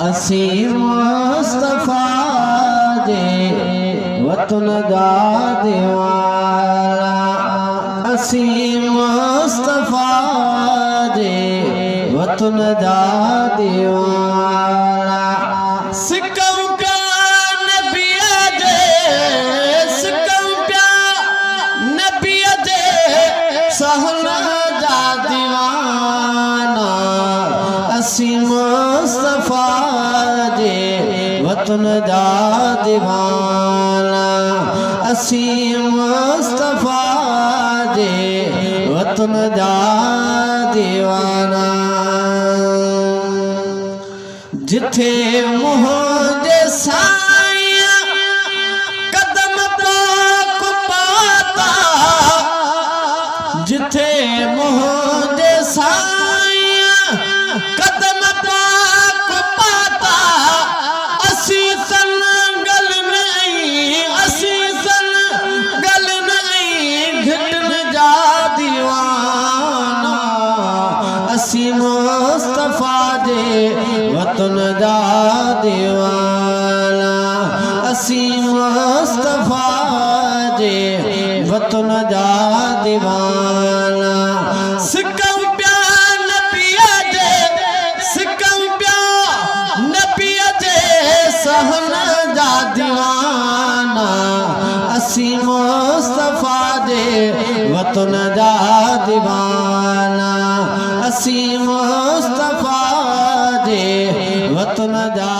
असी मुस्तफा दे वतन दा दीवाना असी मुस्तफा दे वतन दा दीवाना सिकम का नबी दे सिकम का नबी दे सहना दा दीवाना असी मुस्तफा दे वतन दा दीवाना असी मुस्तफा दे वतन दा दीवाना जिथे मुझे साया कदम पाक पाता जिथे मुझे साया कदम पाक पाता असी संगल नहीं असी संगल नहीं घटन जा दीवाना असी मुस्तफा दे वतन दा दीवाना असी मुस्तफा दे वतन दा दीवाना सिकम प्या नबिया दे सिकम प्या नबिया दे सहना दा दीवाना असी मुस्तफा दे वतन दा दीवाना असी मुस्तफा दे वतन दा